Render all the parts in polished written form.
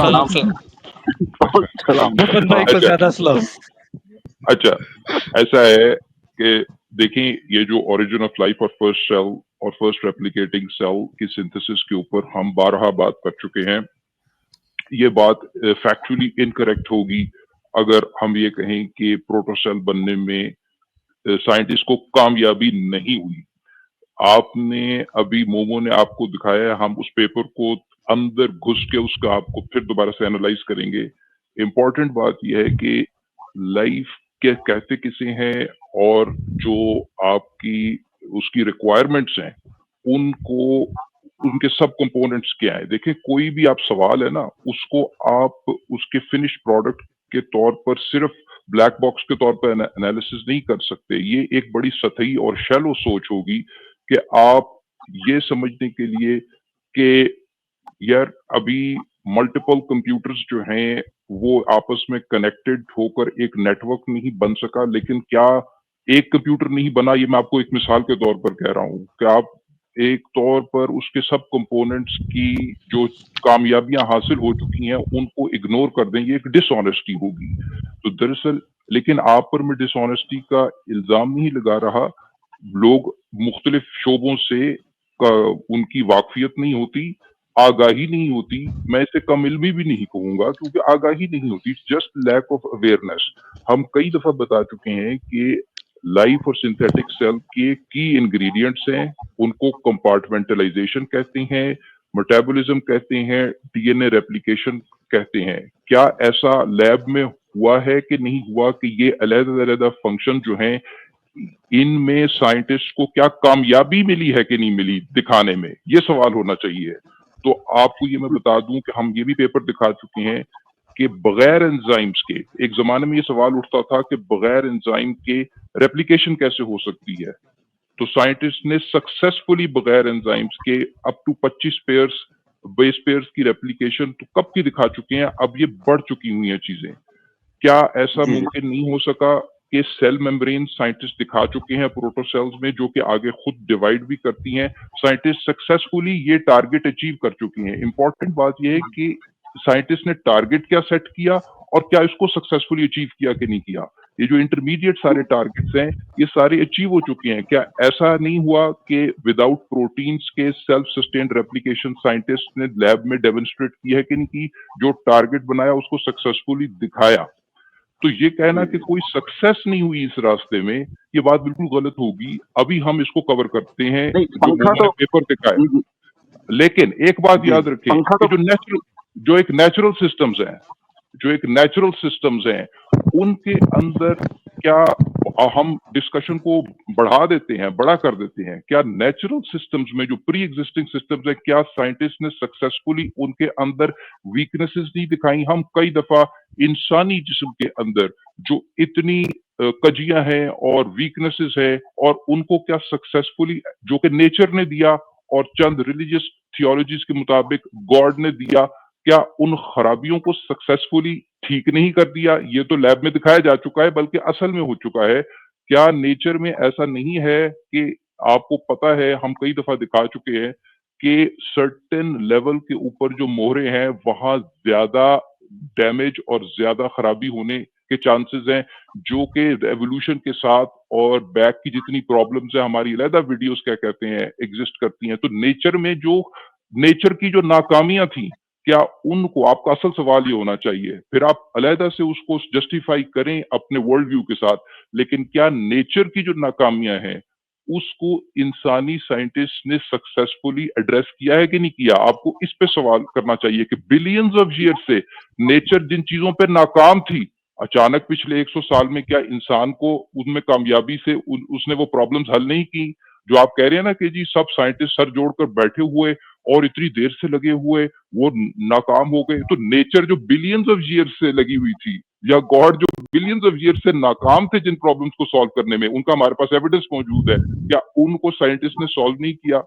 सलाम। मोहम्मद भाई को ज्यादा स्लो। अच्छा, ऐसा है कि देखें, ये जो ओरिजिन ऑफ लाइफ और फर्स्ट सेल और फर्स्ट रेप्लिकेटिंग सेल की सिंथेसिस के ऊपर हम 12 बात कर चुके हैं। ये बात फैक्चुअली इनकरेक्ट होगी अगर हम ये कहें कि प्रोटोसेल बनने में साइंटिस्ट को कामयाबी नहीं हुई। आपने अभी मोमो ने आपको दिखाया, हम उस पेपर को अंदर घुस के उसका आपको फिर दोबारा से एनालाइज करेंगे। इम्पोर्टेंट बात यह है कि लाइफ के कहते किसे हैं और जो आपकी उसकी रिक्वायरमेंट्स हैं उनको उनके सब कंपोनेंट्स क्या है। देखिए, कोई भी आप सवाल है ना, उसको आप उसके फिनिश प्रोडक्ट के तौर पर सिर्फ ब्लैक बॉक्स के तौर पर एनालिसिस नहीं कर सकते। ये एक बड़ी सतही और शैलो सोच होगी कि आप ये समझने के लिए कि यार अभी मल्टीपल कंप्यूटर्स जो हैं वो आपस में कनेक्टेड होकर एक नेटवर्क नहीं बन सका, लेकिन क्या एक कंप्यूटर नहीं बना। ये मैं आपको एक मिसाल के तौर पर कह रहा हूँ कि आप एक तौर पर उसके सब कंपोनेंट्स की जो कामयाबियां हासिल हो चुकी हैं उनको इग्नोर कर दें, ये एक डिसऑनेस्टी होगी। तो दरअसल लेकिन आप पर मैं डिसऑनेस्टी का इल्जाम नहीं लगा रहा। लोग मुख्तलिफ शोबों से उनकी वाकफियत नहीं होती, आगाही नहीं होती। मैं इसे कम इल्मी भी नहीं कहूंगा क्योंकि आगाही नहीं होती, जस्ट लैक ऑफ अवेयरनेस। हम कई दफा बता चुके हैं कि लाइफ और सिंथेटिक सेल के की इंग्रेडिएंट्स हैं, उनको कंपार्टमेंटलाइजेशन कहते हैं, मेटाबॉलिज्म कहते हैं, डीएनए रेप्लिकेशन कहते हैं। क्या ऐसा लैब में हुआ है कि नहीं हुआ कि ये अलग-अलग फंक्शन जो हैं इनमें साइंटिस्ट को क्या कामयाबी मिली है कि नहीं मिली दिखाने में, ये सवाल होना चाहिए। तो आपको ये मैं बता दूं कि हम ये भी पेपर दिखा चुके हैं कि बगैर एंजाइम्स के, एक जमाने में ये सवाल उठता था कि बगैर एंजाइम के रेप्लिकेशन कैसे हो सकती है। तो साइंटिस्ट ने सक्सेसफुली बगैर एंजाइम्स के up to 25 pairs base pairs की रेप्लिकेशन तो कब की दिखा चुके हैं। अब ये बढ़ चुकी हुई हैं चीजें। क्या ऐसा मुमकिन नहीं हो सका कि सेल मेम्ब्रेन साइंटिस्ट दिखा चुके हैं प्रोटोसेल्स में, जो कि आगे खुद डिवाइड भी करती हैं। साइंटिस्ट सक्सेसफुली ये टारगेट अचीव कर चुके हैं। इंपॉर्टेंट बात यह है कि साइंटिस्ट ने टारगेट क्या सेट किया और क्या इसको सक्सेसफुली अचीव किया कि नहीं किया। ये जो इंटरमीडिएट सारे टारगेट्स हैं ये सारे अचीव हो चुके हैं। क्या ऐसा नहीं हुआ कि विदाउट प्रोटीन्स के सेल्फ सस्टेन्ड रेप्लिकेशन साइंटिस्ट ने लैब में डेमोन्स्ट्रेट की है कि नहीं की। जो टारगेट बनाया उसको सक्सेसफुली दिखाया। तो ये कहना कि कोई सक्सेस नहीं हुई इस रास्ते में, ये बात बिल्कुल गलत होगी। अभी हम इसको कवर करते हैं जो मैंने पेपर दिखाया। लेकिन एक बात याद रखें कि जो एक नेचुरल सिस्टम्स हैं उनके अंदर क्या हम डिस्कशन को बढ़ा देते हैं, बड़ा कर देते हैं। क्या नेचुरल सिस्टम्स में जो प्री एग्जिस्टिंग सिस्टम्स है, क्या साइंटिस्ट ने सक्सेसफुली उनके अंदर वीकनेसेस नहीं दिखाई। हम कई दफा इंसानी जिस्म के अंदर जो इतनी कजियां हैं और वीकनेसेस है और उनको क्या सक्सेसफुली जो कि नेचर ने दिया और चंद रिलीजियस थियोलॉजीज के मुताबिक गॉड ने दिया, क्या उन खराबियों को सक्सेसफुली ठीक नहीं कर दिया। ये तो लैब में दिखाया जा चुका है, बल्कि असल में हो चुका है। क्या नेचर में ऐसा नहीं है कि आपको पता है, हम कई दफा दिखा चुके हैं कि सर्टेन लेवल के ऊपर जो मोहरे हैं वहां ज्यादा डैमेज और ज्यादा खराबी होने के चांसेस हैं, जो कि एवोल्यूशन के साथ और बैक की जितनी प्रॉब्लम्स है हमारी अलहदा वीडियोस क्या कहते हैं एग्जिस्ट करती हैं। तो नेचर में जो नेचर की जो नाकामियां थी, क्या उनको, आपका असल सवाल ये होना चाहिए, फिर आप अलहदा से उसको जस्टिफाई करें अपने वर्ल्ड व्यू के साथ, लेकिन क्या नेचर की जो नाकामियां हैं उसको इंसानी साइंटिस्ट ने सक्सेसफुली एड्रेस किया है कि नहीं किया। आपको इस पे सवाल करना चाहिए कि बिलियंस ऑफ ईयर से नेचर जिन चीजों पे नाकाम थी, अचानक पिछले 100 साल में क्या इंसान को उनमें कामयाबी से उसने वो प्रॉब्लम्स हल नहीं की। जो आप कह रहे हैं ना कि जी सब साइंटिस्ट सर जोड़कर बैठे हुए और इतनी देर से लगे हुए वो नाकाम हो गए। तो नेचर जो बिलियंस ऑफ ईयर से लगी हुई थी, या गॉड जो बिलियंस ऑफ ईयर से नाकाम थे जिन प्रॉब्लम्स को सॉल्व करने में, उनका हमारे पास एविडेंस मौजूद है, क्या उनको साइंटिस्ट ने सॉल्व नहीं किया।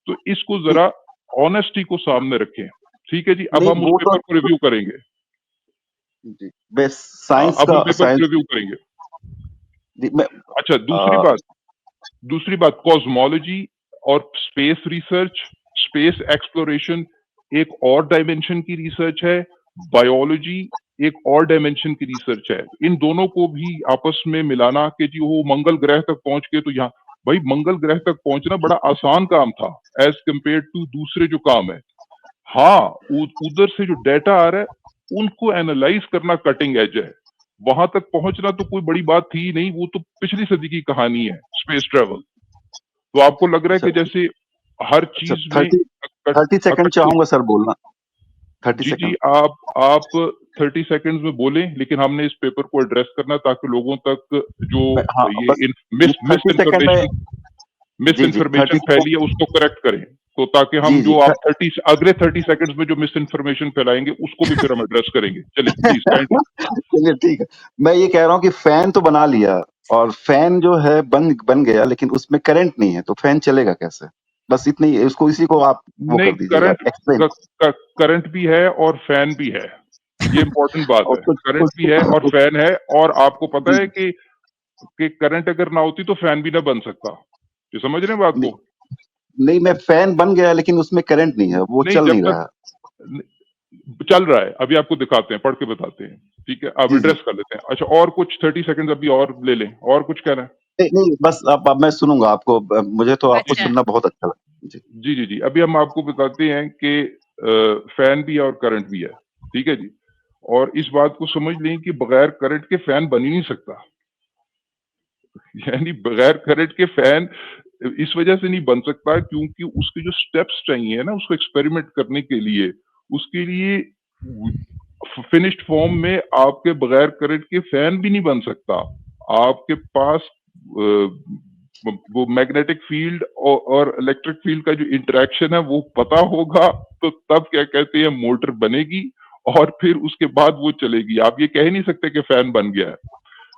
तो इसको जरा ऑनेस्टी को सामने रखें। ठीक है जी, अब हम उस पेपर को रिव्यू करेंगे जी। साइंस अब हम पेपर को रिव्यू करेंगे। अच्छा, दूसरी बात कॉस्मोलॉजी और स्पेस रिसर्च, स्पेस एक्सप्लोरेशन एक और डायमेंशन की रिसर्च है। बायोलॉजी एक और डायमेंशन की रिसर्च है। इन दोनों को भी आपस में मिलाना कि जी वो मंगल ग्रह तक पहुंच के, तो यहाँ भाई मंगल ग्रह तक पहुंचना बड़ा आसान काम था एज कंपेयर टू दूसरे जो काम है। हाँ, उधर से जो डेटा आ रहा है उनको एनालाइज करना कटिंग एज है। वहां तक पहुंचना तो कोई बड़ी बात थी ही नहीं, वो तो पिछली सदी की कहानी है, स्पेस ट्रेवल। तो आपको लग रहा है अच्छा कि जैसे हर अच्छा, चीज में 30 सेकंड अकट्ठे। चाहूंगा सर बोलना, 30 जी जी, सेकंड। आप 30 सेकंड्स में बोलें, लेकिन हमने इस पेपर को एड्रेस करना ताकि लोगों तक जो हाँ बस, ये ये मिस 30 सेकंड में। मिस जी जी, इन्फॉर्मेशन 30 फैली है उसको करेक्ट करें। तो ताकि हम जी जी, जो आप 30 अगले 30 सेकंड्स में जो मिस इन्फॉर्मेशन फैलाएंगे उसको भी फिर हम एड्रेस करेंगे। चलिए प्लीज काइंडली। चलिए ठीक है। मैं ये कह रहा हूँ कि फैन तो बना लिया, और फैन जो है बन गया, लेकिन उसमें करंट नहीं है, तो फैन चलेगा कैसे? बस इतनी, इसको इसी को आप वो नहीं, कर दीजिएगा, एक्सप्लेन। करंट भी है और फैन भी है, ये इंपॉर्टेंट बात और है। कुछ करंट कुछ भी है और फैन है, और आपको पता जी है कि करंट अगर ना होती तो फैन भी ना बन सकता। ये समझ रहे हैं बात नहीं, को? नहीं, मैं फैन बन गया लेकिन उसमें करंट नहीं है, वो नहीं, चल जब नहीं तक रहा। चल रहा है, अभी आपको दिखाते हैं, पढ़ के बताते हैं। ठीक है, अब जी जी, एड्रेस कर लेते हैं। अच्छा, और कुछ 30 सेकंड अभी और ले लें, और कुछ कहना है? नहीं नहीं, बस अब मैं सुनूंगा आपको, मुझे तो आपको अच्छा, सुनना बहुत अच्छा लगा जी। जी जी जी, अभी हम आपको बताते हैं कि फैन भी है और करंट भी है। ठीक है जी, और इस बात को समझ लें कि बगैर करंट के फैन बन ही नहीं सकता। यानी बगैर करंट के फैन इस वजह से नहीं बन सकता क्योंकि उसके जो स्टेप्स चाहिए ना उसको एक्सपेरिमेंट करने के लिए, उसके लिए फिनिश्ड फॉर्म में आपके बगैर करंट के फैन भी नहीं बन सकता। आपके पास वो मैग्नेटिक फील्ड और इलेक्ट्रिक फील्ड का जो इंटरेक्शन है वो पता होगा, तो तब क्या कहते हैं मोटर बनेगी और फिर उसके बाद वो चलेगी। आप ये कह ही नहीं सकते कि फैन बन गया है।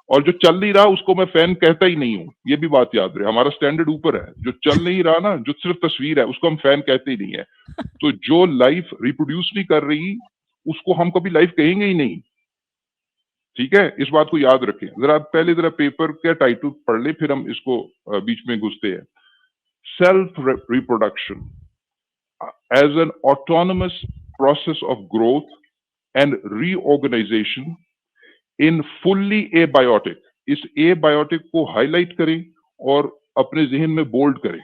और जो चल नहीं रहा उसको मैं फैन कहता ही नहीं हूँ, ये भी बात याद रहे, हमारा स्टैंडर्ड ऊपर है। जो चल नहीं रहा ना, जो सिर्फ तस्वीर है, उसको हम फैन कहते ही नहीं है। तो जो लाइफ रिप्रोड्यूस नहीं कर रही उसको हम कभी लाइफ कहेंगे ही नहीं। ठीक है, इस बात को याद रखें। जरा पहले जरा पेपर का टाइटल पढ़ ले, फिर हम इसको बीच में घुसते हैं। Self reproduction as an autonomous process of growth and reorganization in fully abiotic. इस एबायोटिक को हाईलाइट करें और अपने जहन में बोल्ड करें।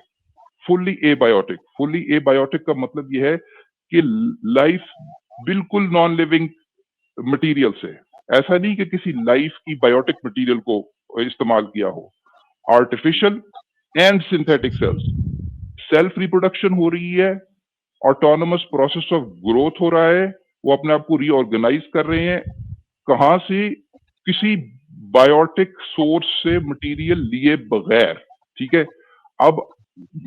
फुल्ली एबायोटिक, फुल्ली एबायोटिक का मतलब यह है कि लाइफ बिल्कुल नॉन लिविंग मटेरियल से, ऐसा नहीं कि किसी लाइफ की बायोटिक मटेरियल को इस्तेमाल किया हो। Artificial and synthetic cells, self reproduction हो रही है, ऑटोनमस प्रोसेस ऑफ ग्रोथ हो रहा है, वो अपने आप को रीऑर्गेनाइज कर रहे हैं। कहां से? किसी बायोटिक सोर्स से मटेरियल लिए बगैर। ठीक है, अब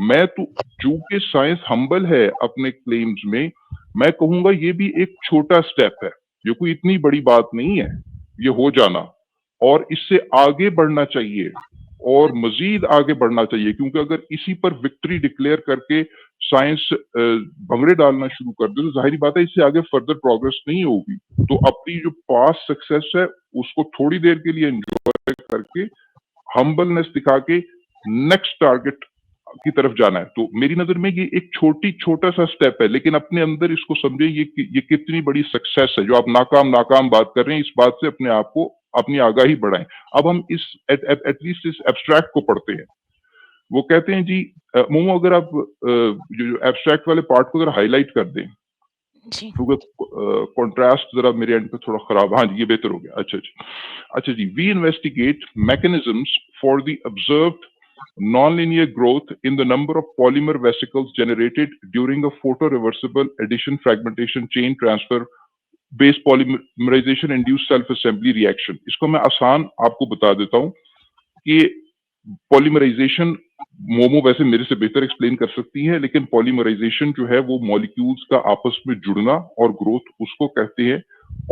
मैं तो, चूंकि साइंस हम्बल है अपने क्लेम्स में, मैं कहूंगा ये भी एक छोटा स्टेप है, ये कोई इतनी बड़ी बात नहीं है ये हो जाना, और इससे आगे बढ़ना चाहिए और मजीद आगे बढ़ना चाहिए। क्योंकि अगर इसी पर विक्ट्री डिक्लेयर करके साइंस भंगड़े डालना शुरू कर दे तो जाहिर बात है इससे आगे फर्दर प्रोग्रेस नहीं होगी। तो अपनी जो पास्ट सक्सेस है उसको थोड़ी देर के लिए एंजॉय करके, हम्बलनेस दिखा के नेक्स्ट टारगेट की तरफ जाना है। तो मेरी नजर में ये एक छोटा सा स्टेप है, लेकिन अपने अंदर इसको समझे ये कितनी बड़ी सक्सेस है। जो आप नाकाम बात कर रहे हैं, इस बात से अपने आप को, अपनी आगाही बढ़ाएं। अब हम इस एटलीस्ट इस एब्स्ट्रैक्ट को पढ़ते हैं। वो कहते हैं जी, मोमो अगर आप जो एब्स्ट्रैक्ट वाले पार्ट को अगर हाईलाइट कर दें, जी, क्योंकि कॉन्ट्रास्ट जरा मेरे एंड पे थोड़ा खराब, हाँ जी ये बेहतर हो गया। अच्छा जी, we investigate mechanisms for the observed non-linear growth in the number of polymer vesicles generated during a photoreversible addition fragmentation chain transfer based polymerization induced self assembly reaction। इसको मैं आसान आपको बता देता हूं कि पॉलीमराइजेशन, मोमो वैसे मेरे से बेहतर एक्सप्लेन कर सकती है, लेकिन पॉलीमराइजेशन जो है वो मॉलिक्यूल्स का आपस में जुड़ना और ग्रोथ उसको कहते हैं।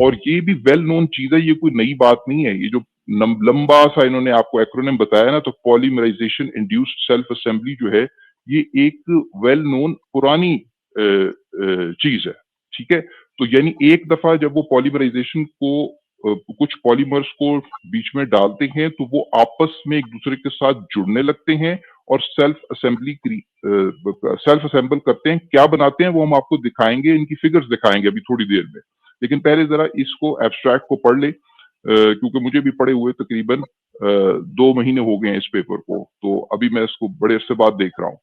और ये भी वेल नोन चीज है, ये कोई नई बात नहीं है। ये जो लंबा सा इन्होंने आपको एक्रोनिम बताया ना, तो पॉलीमराइजेशन इंड्यूस्ड सेल्फ असेंबली जो है ये एक वेल नोन पुरानी चीज है। ठीक है, तो यानी एक दफा जब वो पॉलीमराइजेशन को कुछ पॉलीमर्स को बीच में डालते हैं तो वो आपस में एक दूसरे के साथ जुड़ने लगते हैं और सेल्फ असेंबल करते हैं। क्या बनाते हैं वो हम आपको दिखाएंगे, इनकी फिगर्स दिखाएंगे अभी थोड़ी देर में। लेकिन पहले जरा इसको एब्स्ट्रैक्ट को पढ़ ले, क्योंकि मुझे भी पढ़े हुए तकरीबन 2 महीने हो गए हैं इस पेपर को, तो अभी मैं इसको बड़े अरसे बाद देख रहा हूँ।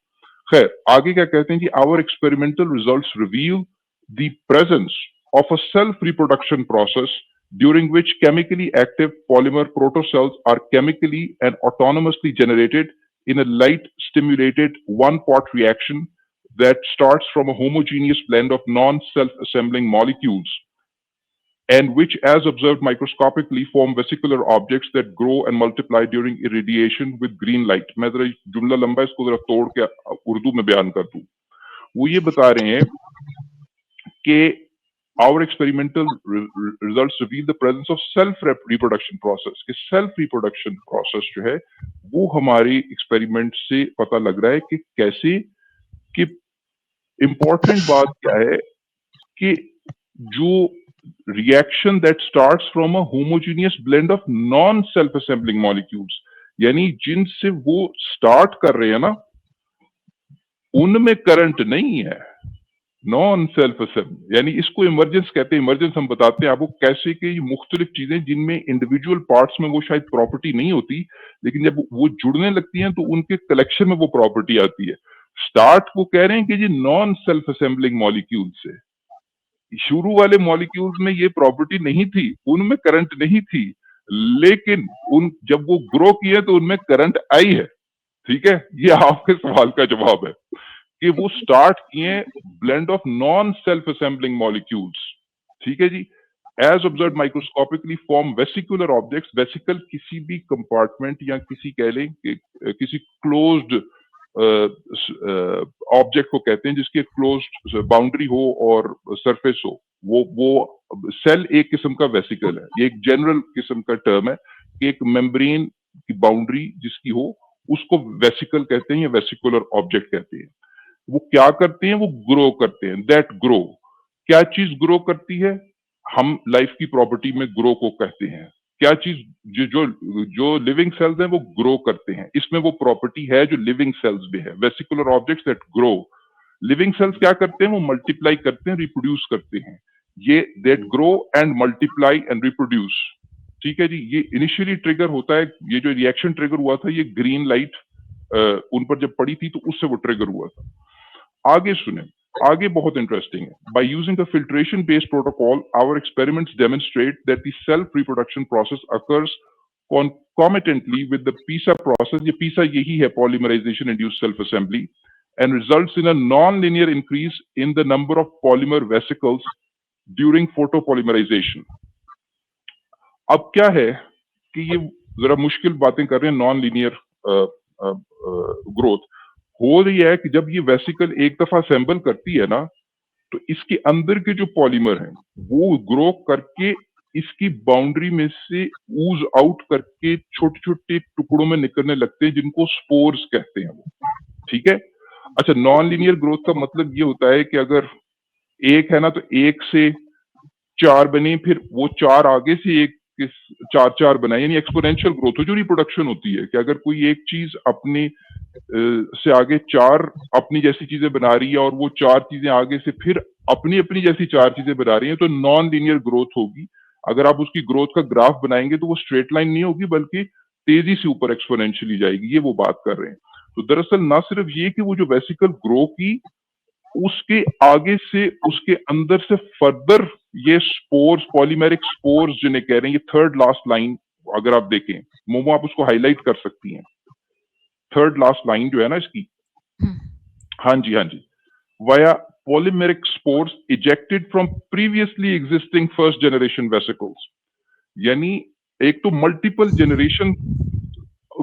खैर, आगे क्या कहते हैं कि our experimental results reveal the presence of a self-reproduction process during which chemically active polymer protocells are chemically and autonomously generated in a light-stimulated one-pot reaction that starts from a homogeneous blend of non-self-assembling molecules and which, as observed microscopically, form vesicular objects that grow and multiply during irradiation with green light. मैं जरा जुमला लंबा है, इसको जरा तोड़ के उर्दू में बयान कर दूं। वो ये बता रहे हैं कि our experimental results reveal the presence of self reproduction process कि self reproduction process जो है वो हमारी एक्सपेरिमेंट से पता लग रहा है कि कैसे, कि इंपॉर्टेंट बात क्या है कि जो reaction that starts from a homogeneous blend of non self assembling molecules, यानी जिनसे वो स्टार्ट कर रहे हैं ना उनमें करंट नहीं है, नॉन सेल्फ असेंबल, यानी इसको इमर्जेंस कहते हैं। इमर्जेंस हम बताते हैं आपको कैसे कि ये मुख्तलिफ चीजें जिनमें इंडिविजुअल पार्ट्स में वो शायद प्रॉपर्टी नहीं होती, लेकिन जब वो जुड़ने लगती हैं तो उनके कलेक्शन में वो प्रॉपर्टी आती है। स्टार्ट वो कह रहे हैं कि ये नॉन सेल्फ असेंबलिंग मॉलिक्यूल से, शुरू वाले मॉलिक्यूल्स में ये प्रॉपर्टी नहीं थी, उनमें करंट नहीं थी, लेकिन उन जब वो ग्रो किए तो उनमें करंट आई है। ठीक है, ये आपके सवाल का जवाब है कि वो स्टार्ट किए blend of non self assembling molecules. ठीक है जी, as observe microscopically form vesicular objects. Vesicle किसी भी कंपार्टमेंट या किसी कह लें कि किसी क्लोज्ड ऑब्जेक्ट को कहते हैं जिसकी क्लोज्ड बाउंड्री हो और सरफेस हो, वो सेल एक किस्म का वेसिकल है। ये एक जनरल किस्म का टर्म है कि एक मेम्ब्रेन की बाउंड्री जिसकी हो उसको वेसिकल कहते हैं या वेसिकुलर ऑब्जेक्ट कहते हैं। वो क्या करते हैं, वो ग्रो करते हैं। दैट ग्रो, क्या चीज ग्रो करती है, हम लाइफ की प्रॉपर्टी में ग्रो को कहते हैं। क्या चीज जो लिविंग सेल्स हैं वो ग्रो करते हैं, इसमें वो प्रॉपर्टी है जो लिविंग सेल्स में है। Vesicular objects that grow, living cells क्या करते हैं, वो मल्टीप्लाई करते हैं, रिप्रोड्यूस करते हैं। ये that grow and multiply and reproduce. ठीक है जी, ये इनिशियली ट्रिगर होता है, ये जो रिएक्शन ट्रिगर हुआ था ये ग्रीन लाइट उन पर जब पड़ी थी तो उससे वो ट्रिगर हुआ था। आगे सुने, आगे बहुत इंटरेस्टिंग है। By using a filtration based protocol our experiments demonstrate that the self reproduction process occurs concomitantly with the PISA process. ये PISA यही है, polymerization induced self assembly, and results in a non-linear increase in the number of polymer vesicles during photopolymerization. अब क्या है कि ये जरा मुश्किल बातें कर रहे हैं, नॉन लीनियर ग्रोथ हो रही है कि जब ये वेसिकल एक दफा असेंबल करती है ना तो इसके अंदर के जो पॉलीमर हैं वो ग्रो करके इसकी बाउंड्री में से ऊज आउट करके छोटे छोटे टुकड़ों में निकलने लगते हैं जिनको स्पोर्स कहते हैं वो। ठीक है, अच्छा, नॉन लीनियर ग्रोथ का मतलब ये होता है कि अगर एक है ना तो एक से चार बने, फिर वो चार आगे से एक चार चार बनाए, यानी एक्सपोनेंशियल ग्रोथ हो जो रिप्रोडक्शन होती है कि अगर कोई एक चीज अपने से आगे चार अपनी जैसी चीजें बना रही है और वो चार चीजें आगे से फिर अपनी अपनी जैसी चार चीजें बना रही हैं तो नॉन लीनियर ग्रोथ होगी। अगर आप उसकी ग्रोथ का ग्राफ बनाएंगे तो वो स्ट्रेट लाइन नहीं होगी बल्कि तेजी से ऊपर एक्सपोनेंशियली जाएगी, ये वो बात कर रहे हैं। तो दरअसल ना सिर्फ ये कि वो जो वेसिकल ग्रो की उसके आगे से उसके अंदर से फर्दर ये स्पोर्स, पॉलीमेरिक स्पोर्स जिन्हें कह रहे हैं, ये थर्ड लास्ट लाइन अगर आप देखें मोमो आप उसको हाईलाइट कर सकती हैं, थर्ड लास्ट लाइन जो है ना इसकी, हाँ जी हाँ जी, via polymeric spores ejected from previously existing first generation vesicles, यानी एक तो मल्टीपल जनरेशन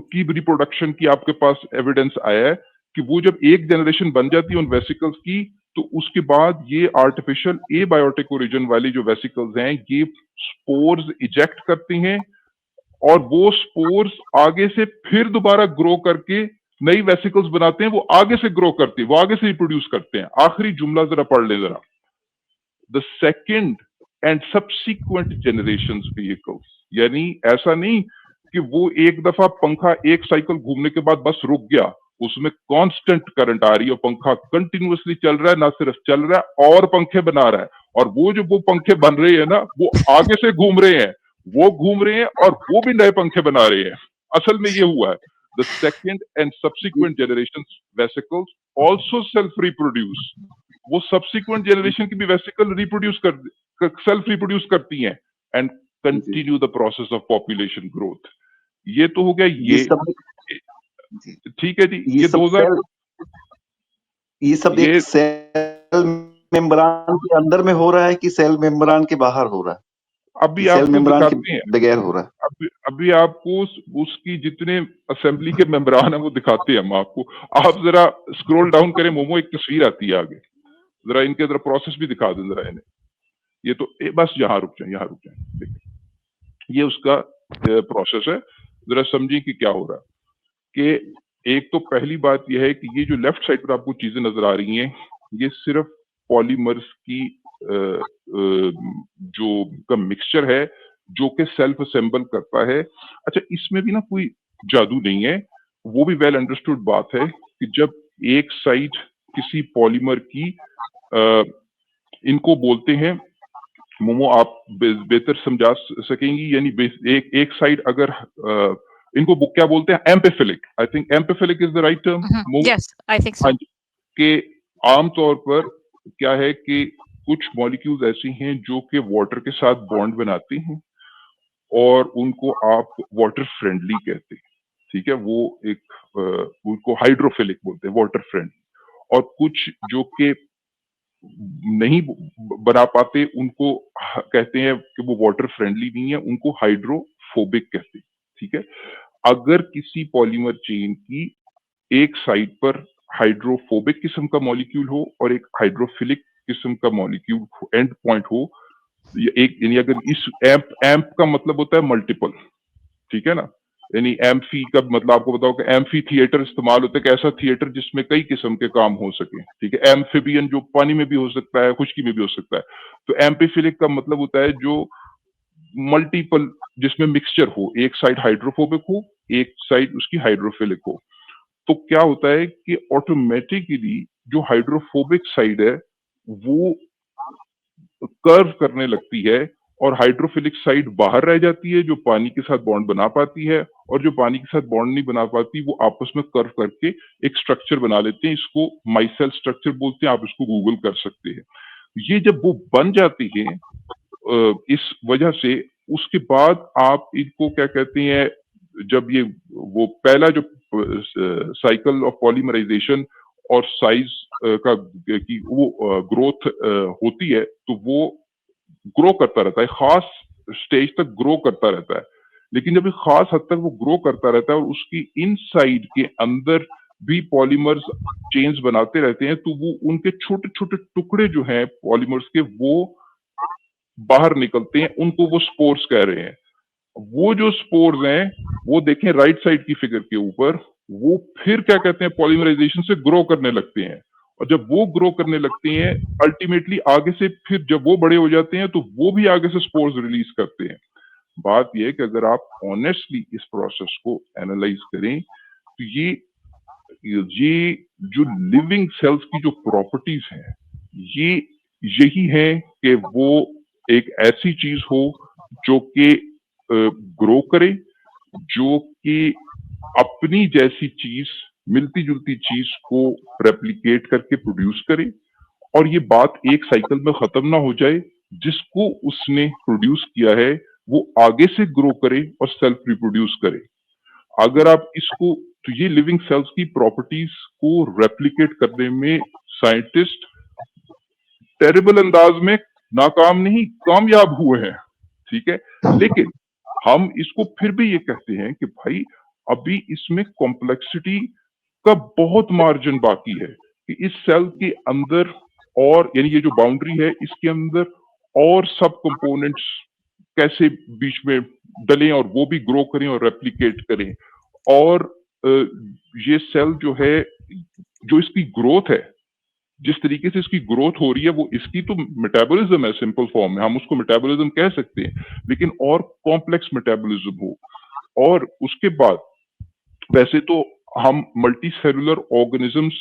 की रिप्रोडक्शन की आपके पास एविडेंस आया है कि वो जब एक जनरेशन बन जाती है उन वेसिकल्स की तो उसके बाद ये आर्टिफिशियल एबायोटिक ओरिजिन वाली जो वेसिकल्स हैं ये स्पोर्स इजेक्ट करती हैं और वो स्पोर्स आगे से फिर दोबारा ग्रो करके नई वेसिकल्स बनाते हैं, वो आगे से ग्रो करती है, वो आगे से रिप्रोड्यूस करते हैं। आखिरी जुमला जरा पढ़ ले जरा, the second and subsequent generations vehicles, यानी ऐसा नहीं कि वो एक दफा पंखा एक साइकिल घूमने के बाद बस रुक गया, उसमें कांस्टेंट करंट आ रही है और पंखा कंटिन्यूअसली चल रहा है, ना सिर्फ चल रहा है और पंखे बना रहा है और वो पंखे बन रहे हैं ना, वो आगे से घूम रहे हैं, वो घूम रहे हैं और वो भी नए पंखे बना रहे हैं। असल में ये हुआ है, the second and subsequent generation vesicles also self reproduce. वो सब्सिक्वेंट जनरेशन की भी वेसिकल सेल्फ रिप्रोड्यूस करती हैं and G continue the process of population growth. ये तो हो गया ये ये। सब जी ठीक है जी, ये ये सब 2000 सेल ये सब एक ये सेल मेम्ब्रान के अंदर में हो रहा है कि सेल मेम्ब्रान के बाहर हो रहा है कि अभी सेल आपको मेम्ब्रान के दिखाते हैं, बगैर हो रहा है? अभी आपको उसकी जितने असेंबली के मेंबरान है वो दिखाते हैं हम आपको। आप जरा स्क्रॉल डाउन करें मोमो, एक तस्वीर आती है आगे, जरा इनके जरा प्रोसेस भी दिखा दें जरा इन्हें। ये तो बस यहाँ रुक जाए देखिए, ये उसका प्रोसेस है, जरा समझिए कि क्या हो रहा है। कि एक तो पहली बात यह है कि ये जो लेफ्ट साइड पर आपको चीजें नजर आ रही हैं, ये सिर्फ पॉलीमर्स की जो का मिक्सचर है जो कि सेल्फ असेंबल करता है। अच्छा, इसमें भी ना कोई जादू नहीं है, वो भी वेल अंडरस्टूड बात है कि जब एक साइड किसी पॉलीमर की इनको बोलते हैं, मोमो आप बेहतर समझा सकेंगी, यानी एक साइड अगर इनको क्या बोलते हैं, amphiphilic, I think amphiphilic is the right term मोमो। Yes, I think हाँ so. जी, कि आमतौर पर क्या है कि कुछ मॉलिक्यूल्स ऐसी हैं जो कि वाटर के साथ बॉन्ड बनाती हैं और उनको आप वाटर फ्रेंडली कहते हैं। ठीक है, वो उनको हाइड्रोफिलिक बोलते हैं, वाटर फ्रेंडली। और कुछ जो कि नहीं बना पाते उनको कहते हैं कि वो वाटर फ्रेंडली नहीं है, उनको हाइड्रोफोबिक कहते हैं। ठीक है, अगर किसी पॉलीमर चेन की एक साइड पर हाइड्रोफोबिक किस्म का मॉलिक्यूल हो और एक हाइड्रोफिलिक किस्म का मॉलिक्यूल एंड पॉइंट हो, एक यानी अगर इस एम्प का मतलब होता है मल्टीपल, ठीक है ना, यानी एम्फी का मतलब आपको बताओ कि एम्फी थिएटर इस्तेमाल होता है, ऐसा थिएटर जिसमें कई किस्म के काम हो सके। ठीक है, एम्फिबियन जो पानी में भी हो सकता है, खुशकी में भी हो सकता है। तो एम्पीफिलिक का मतलब होता है जो मल्टीपल, जिसमें मिक्सचर हो, एक साइड हाइड्रोफोबिक हो, एक साइड उसकी हाइड्रोफिलिक हो। तो क्या होता है कि ऑटोमेटिकली जो हाइड्रोफोबिक साइड है वो कर्व करने लगती है और हाइड्रोफिलिक साइड बाहर रह जाती है, जो पानी के साथ बॉन्ड बना पाती है, और जो पानी के साथ बॉन्ड नहीं बना पाती वो आपस में कर्व करके एक स्ट्रक्चर बना लेते हैं। इसको माइसेल स्ट्रक्चर बोलते हैं, आप इसको गूगल कर सकते हैं। ये जब वो बन जाती है इस वजह से, उसके बाद आप इनको क्या कहते हैं, जब ये वो पहला जो साइकिल ऑफ पॉलीमराइजेशन और साइज का की वो ग्रोथ होती है, तो वो ग्रो करता रहता है, खास स्टेज तक ग्रो करता रहता है। लेकिन जब एक खास हद तक वो ग्रो करता रहता है और उसकी इनसाइड के अंदर भी पॉलीमर्स चेन्स बनाते रहते हैं, तो वो उनके छोटे छोटे टुकड़े जो हैं पॉलीमर्स के, वो बाहर निकलते हैं, उनको वो स्पोर्स कह रहे हैं। वो जो स्पोर्स हैं, वो देखें राइट साइड की फिगर के ऊपर, वो फिर क्या कहते हैं, पॉलीमराइजेशन से ग्रो करने लगते हैं। और जब वो ग्रो करने लगते हैं, अल्टीमेटली आगे से फिर जब वो बड़े हो जाते हैं तो वो भी आगे से स्पोर्स रिलीज करते हैं। बात यह है कि अगर आप ऑनेस्टली इस प्रोसेस को एनालाइज करें, तो ये जो लिविंग सेल्स की जो प्रॉपर्टीज हैं, ये यही है कि वो एक ऐसी चीज हो जो कि ग्रो करे, जो कि अपनी जैसी चीज, मिलती जुलती चीज को रेप्लिकेट करके प्रोड्यूस करे, और ये बात एक साइकिल में खत्म ना हो जाए। जिसको उसने प्रोड्यूस किया है वो आगे से ग्रो करे और सेल्फ रिप्रोड्यूस करे। अगर आप इसको, तो ये लिविंग सेल्स की प्रॉपर्टीज को रेप्लिकेट करने में साइंटिस्ट टेरिबल अंदाज में नाकाम नहीं, कामयाब हुए हैं। ठीक है, लेकिन हम इसको फिर भी ये कहते हैं कि भाई अभी इसमें कॉम्प्लेक्सिटी का बहुत मार्जिन बाकी है, कि इस सेल के अंदर, और यानी ये जो बाउंड्री है इसके अंदर और सब कंपोनेंट्स कैसे बीच में डलें और वो भी ग्रो करें और रेप्लिकेट करें। और ये सेल जो है, जो इसकी ग्रोथ है, जिस तरीके से इसकी ग्रोथ हो रही है, वो इसकी तो मेटाबॉलिज्म है, सिंपल फॉर्म में हम उसको मेटाबॉलिज्म कह सकते हैं, लेकिन और कॉम्प्लेक्स मेटाबॉलिज्म हो। और उसके बाद वैसे तो हम मल्टी सेलुलर ऑर्गेनिजम्स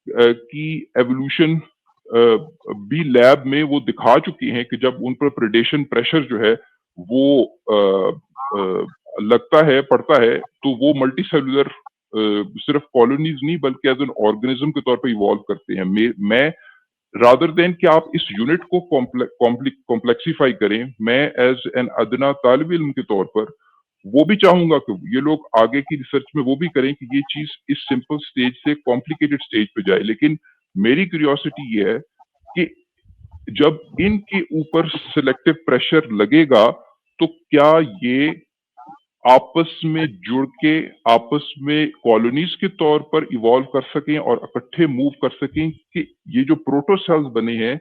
की एवोल्यूशन बी लैब में वो दिखा चुकी हैं कि जब उन पर प्रेडेशन प्रेशर जो है वो लगता है, पड़ता है, तो वो मल्टी सेलुलर सिर्फ कॉलोनीज नहीं बल्कि एज एन ऑर्गेनिज्म के तौर पे इवॉल्व करते हैं। मैं रादर देन कि आप इस यूनिट को कॉम्प्लेक्सिफाई करें, मैं एज एन अदना तालिब इल्म के तौर पर वो भी चाहूंगा कि ये लोग आगे की रिसर्च में वो भी करें कि ये चीज इस सिंपल स्टेज से कॉम्प्लिकेटेड स्टेज पे जाए। लेकिन मेरी क्यूरियोसिटी ये है कि जब इनके ऊपर सिलेक्टिव प्रेशर लगेगा तो क्या ये आपस में जुड़ के आपस में कॉलोनीज के तौर पर इवॉल्व कर सकें और इकट्ठे मूव कर सकें कि ये जो प्रोटोसेल्स बने हैं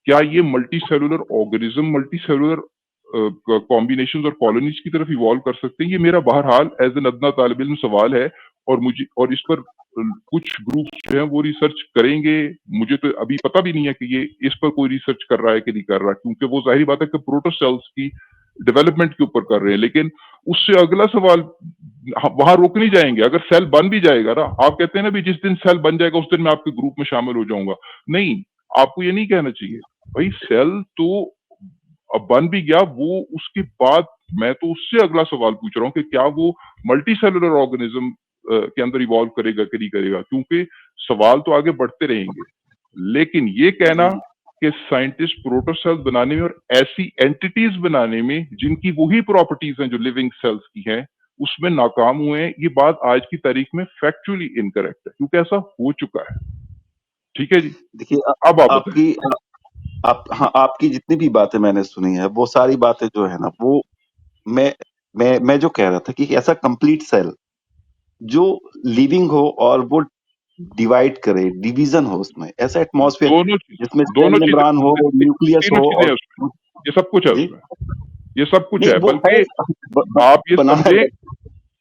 क्या ये multi cellular organism, multi cellular combinations और कॉलोनीज की तरफ इवॉल्व कर सकते हैं। ये मेरा बहरहाल एज एन अदना तालिब इल्म सवाल है और मुझे और इस पर कुछ ग्रुप्स जो हैं वो रिसर्च करेंगे। मुझे तो अभी पता भी नहीं है कि ये इस पर कोई रिसर्च कर रहा है कि नहीं कर रहा, क्योंकि वो जाहिर बात है कि प्रोटोसेल्स की डेवलपमेंट के ऊपर कर रहे हैं। लेकिन उससे अगला सवाल वहां रोक नहीं जाएंगे। अगर सेल बन भी जाएगा ना, आप कहते हैं ना भी जिस दिन सेल बन जाएगा उस दिन मैं आपके ग्रुप में शामिल हो जाऊंगा, नहीं, आपको ये नहीं कहना चाहिए। भाई सेल तो अब बन भी गया, वो उसके बाद मैं तो उससे अगला सवाल पूछ रहा हूँ कि क्या वो मल्टी सेलुलर ऑर्गेनिज्म के अंदर इवॉल्व करेगा कि नहीं करेगा, क्योंकि सवाल तो आगे बढ़ते रहेंगे। लेकिन ये कहना कि साइंटिस्ट प्रोटोसेल्स बनाने में और ऐसी एंटिटीज बनाने में जिनकी वही प्रॉपर्टीज हैं जो लिविंग सेल्स की हैं उसमें नाकाम हुए हैं, ये बात आज की तारीख में फैक्चुअली इनकरेक्ट है, क्योंकि ऐसा हो चुका है। ठीक है जी, देखिए अब आप बताएं। आपकी जितनी भी बातें मैंने सुनी है वो सारी बातें जो है ना वो मैं जो कह रहा था कि ऐसा कंप्लीट सेल जो लिविंग हो और वो डिवाइड करे, डिवीजन हो, उसमें ऐसा एटमॉस्फेयर जिसमें सेल दोनों मेम्ब्रेन हो, न्यूक्लियस तीनों हो चीजें और हैं उसमें, ये सब कुछ है जी उसमें, ये सब कुछ नहीं है। वो है बल्कि ब, आप ये बना है समझें,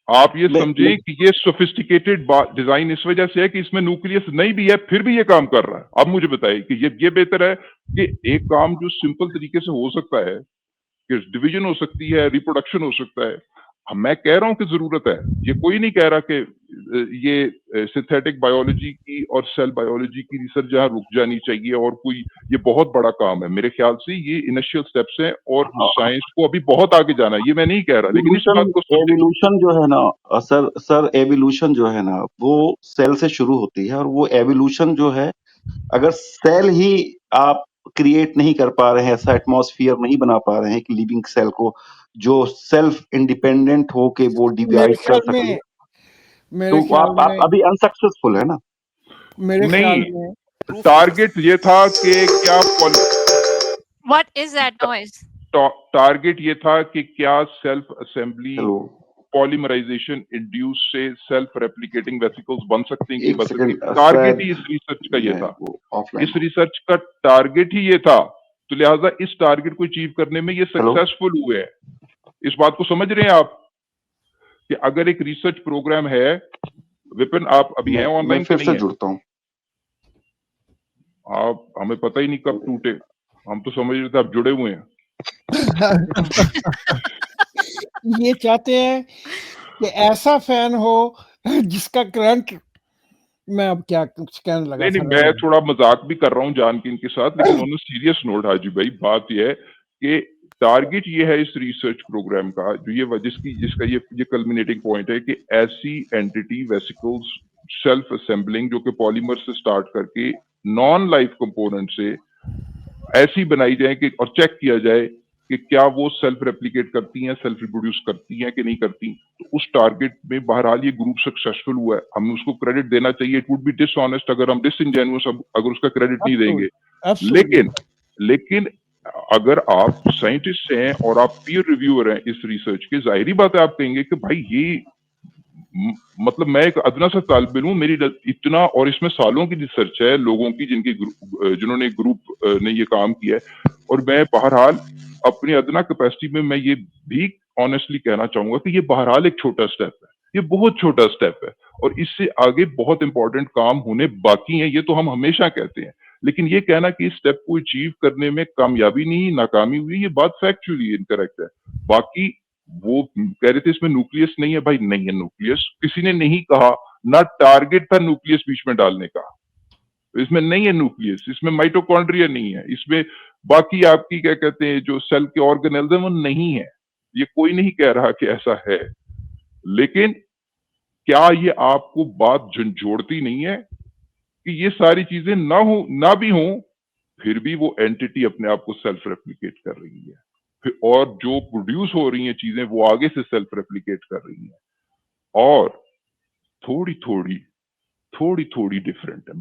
आप ये मैं, समझें कि ये सोफिस्टिकेटेड डिजाइन इस वजह से है कि इसमें न्यूक्लियस नहीं भी है फिर भी ये काम कर रहा है। अब मुझे बताइए कि ये बेहतर है कि एक काम जो सिंपल तरीके से हो सकता है कि डिवीजन हो सकती है, रिप्रोडक्शन हो सकता है, मैं कह रहा हूं कि जरूरत है। ये कोई नहीं कह रहा कि ये सिंथेटिक बायोलॉजी की और सेल बायोलॉजी की रिसर्च जहां रुक जानी चाहिए और कोई ये बहुत बड़ा काम है। मेरे ख्याल से ये इनिशियल स्टेप्स हैं और साइंस को अभी बहुत आगे जाना है, ये मैं नहीं कह रहा, लेकिन इस बात को समझें। एवोल्यूशन जो है ना सर एवोल्यूशन जो है ना वो सेल से शुरू होती है और वो एवोल्यूशन जो है अगर सेल ही आप क्रिएट नहीं कर पा रहे हैं, ऐसा एटमॉस्फेयर नहीं बना पा रहे हैं कि लिविंग सेल को जो सेल्फ इंडिपेंडेंट हो के वो मेरे डिवाइड कर ख्याल सके, में मेरे तो ख्याल आप में अभी अनसक्सेसफुल है ना। मेरे ख्याल नहीं, में टारगेट ये था कि क्या What is that noise? Target ये था कि क्या self assembly hello polymerization induce से सेल्फ रेप्लिकेटिंग वेसिकल्स बन सकते हैं कि एक बन सकते सेकंड हैं। टारगेट सर ही इस रिसर्च का ये मैं था, वो ऑफलाइन इस रिसर्च का टारगेट ही ये था, तो लिहाजा इस टारगेट को अचीव करने में ये हेलो सक्सेसफुल हुए हैं। इस बात को समझ रहे हैं आप कि अगर एक रिसर्च प्रोग्राम है, विपिन आप अभी हैं मैं ऑनलाइन फिर कि से नहीं है? जुड़ता हूँ। आप, हमें पता ही नहीं कब टूटे, हम तो समझ रहे थे आप जुड़े हुए हैं। ये चाहते हैं कि ऐसा फैन हो जिसका करंट, मैं अब क्या कुछ कहने लगा नहीं, था। मैं थोड़ा मजाक भी कर रहा हूँ जान के इनके साथ, लेकिन ऑन सीरियस नोट हाजी भाई बात यह है कि टारगेट ये है इस रिसर्च प्रोग्राम का, जो ये जिसका ये कल्मिनेटिंग पॉइंट है कि ऐसी एंटिटी वेसिकल्स सेल्फ असेंबलिंग जो कि पॉलीमर से स्टार्ट करके नॉन लाइफ कंपोनेंट से ऐसी बनाई जाए कि और चेक किया जाए कि क्या वो सेल्फ रेप्लिकेट करती हैं, सेल्फ रिप्रोड्यूस करती हैं कि नहीं करती। तो उस टारगेट में बहरहाल ये ग्रुप सक्सेसफुल हुआ है, हमें उसको क्रेडिट देना चाहिए। इट वुड बी डिसऑनेस्ट अगर हम डिसइनजेन्युअस अगर उसका क्रेडिट नहीं देंगे। लेकिन अगर आप साइंटिस्ट हैं और आप पीयर रिव्यूअर हैं इस रिसर्च के, जाहिर बात है आप कहेंगे कि भाई ये मतलब मैं एक अदना सा तालिब इल्म हूं, मेरी इतना, और इसमें सालों की रिसर्च है लोगों की जिन्होंने ग्रुप ने ये काम किया है, और मैं बहरहाल अपनी अदना कैपेसिटी में मैं ये भी ऑनेस्टली कहना चाहूंगा कि ये बहरहाल एक छोटा स्टेप है, ये बहुत छोटा स्टेप है, और इससे आगे बहुत इंपॉर्टेंट काम होने बाकी हैं। ये तो हम हमेशा कहते हैं, लेकिन ये कहना कि इस स्टेप को अचीव करने में कामयाबी नहीं, नाकामी हुई, ये बात फैक्चुअली इनकरेक्ट है। बाकी वो कह रहे थे इसमें न्यूक्लियस नहीं है, भाई नहीं है न्यूक्लियस, किसी ने नहीं कहा, ना टारगेट था न्यूक्लियस बीच में डालने का। इसमें नहीं है न्यूक्लियस, इसमें माइटोकॉन्ड्रिया नहीं है, इसमें बाकी आपकी क्या कहते हैं जो सेल के ऑर्गेनेल्स हैं वो नहीं है। ये कोई नहीं कह रहा कि ऐसा है, लेकिन क्या ये आपको बात झंझोड़ती नहीं है कि ये सारी चीजें ना भी हों, फिर भी वो एंटिटी अपने आप को सेल्फ रेप्लिकेट कर रही है, फिर और जो प्रोड्यूस हो रही हैं चीजें वो आगे से सेल्फ रेप्लिकेट कर रही हैं, और थोड़ी थोड़ी डिफरेंट है,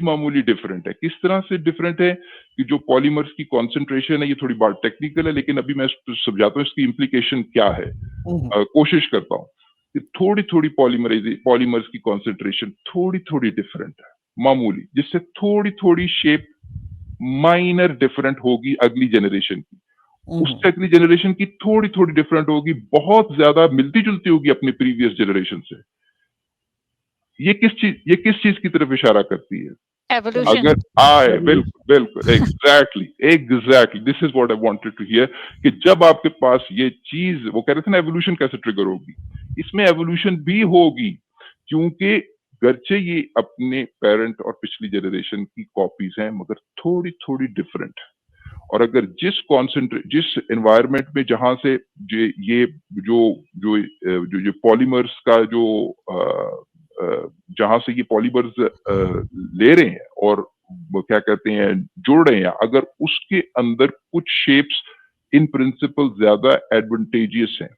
मामूली डिफरेंट है। किस तरह से डिफरेंट है कि जो पॉलीमर्स की कॉन्सेंट्रेशन है, ये थोड़ी बात टेक्निकल है, लेकिन अभी मैं समझाता हूँ इसकी इम्प्लीकेशन क्या है। कोशिश करता हूँ कि थोड़ी पॉलीमर्स की कॉन्सेंट्रेशन थोड़ी डिफरेंट है, मामूली, जिससे थोड़ी शेप माइनर डिफरेंट होगी अगली जनरेशन की, उससे अगली जनरेशन की थोड़ी डिफरेंट होगी, बहुत ज्यादा मिलती जुलती होगी अपने प्रीवियस जनरेशन से। ये किस चीज की तरफ इशारा करती है? Evolution. अगर आए, बिल्कुल exactly this is what I wanted to hear, कि जब आपके पास ये चीज, वो कह रहे थे ना एवोल्यूशन कैसे ट्रिगर होगी, इसमें एवोल्यूशन भी होगी, क्योंकि गर्चे ये अपने पेरेंट और पिछली जनरेशन की कॉपीज हैं, मगर थोड़ी डिफरेंट। और अगर जिस एनवायरनमेंट में जहां से ये जो पॉलीमर्स का जो जहां से ये पॉलीमर्स ले रहे हैं और वो क्या कहते हैं जोड़ रहे हैं, अगर उसके अंदर कुछ शेप्स इन प्रिंसिपल ज्यादा एडवांटेजियस हैं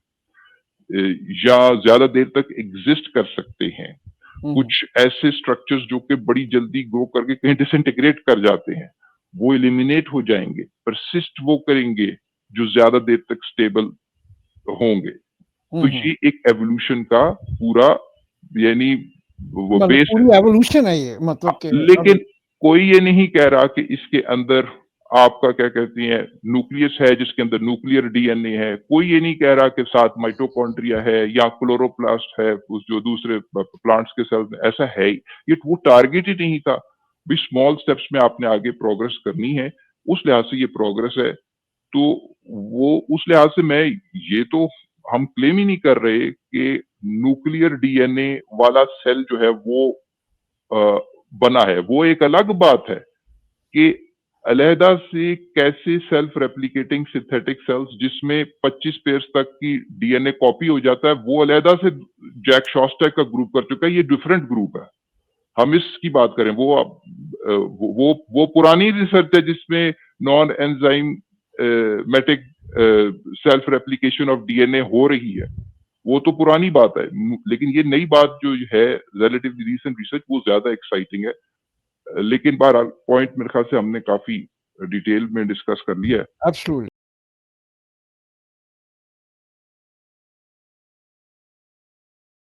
या ज्यादा देर तक एग्जिस्ट कर सकते हैं, कुछ ऐसे स्ट्रक्चर्स जो कि बड़ी जल्दी ग्रो करके कहीं डिसइंटीग्रेट कर जाते हैं, वो एलिमिनेट हो जाएंगे, परसिस्ट वो करेंगे जो ज्यादा देर तक स्टेबल होंगे। तो ये एक एवोल्यूशन का पूरा यानी वो बेस है, पूरी एवोल्यूशन है ये, मतलब कि लेकिन कोई ये नहीं कह रहा कि इसके अंदर आपका क्या कहती है न्यूक्लियस है जिसके अंदर न्यूक्लियर डीएनए है, कोई ये नहीं कह रहा कि साथ माइटोकॉन्ड्रिया है या क्लोरोप्लास्ट है, उस जो दूसरे प्लांट्स के सेल्स में, ऐसा है ही, ये वो टारगेट ही नहीं था। भी स्मॉल स्टेप्स में आपने आगे प्रोग्रेस करनी है, उस लिहाज से ये प्रोग्रेस है। तो वो उस लिहाज से मैं ये तो हम क्लेम ही नहीं कर रहे कि न्यूक्लियर डीएनए वाला सेल जो है वो बना है, वो एक अलग बात है कि अलहदा से कैसे सेल्फ रेप्लिकेटिंग सिंथेटिक सेल्स जिसमें 25 पेयर्स तक की डीएनए कॉपी हो जाता है, वो अलहदा से जैक शॉस्टैक का ग्रुप कर चुका है, ये डिफरेंट ग्रुप है। हम इसकी बात करें, वो पुरानी रिसर्च है जिसमें non enzymatic self replication of DNA हो रही है, वो तो पुरानी बात है, लेकिन ये नई बात जो है रिलेटिवली रीसेंट रिसर्च, वो ज्यादा एक्साइटिंग है। लेकिन बहरहाल पॉइंट मेरे ख्याल से हमने काफी डिटेल में डिस्कस कर लिया है।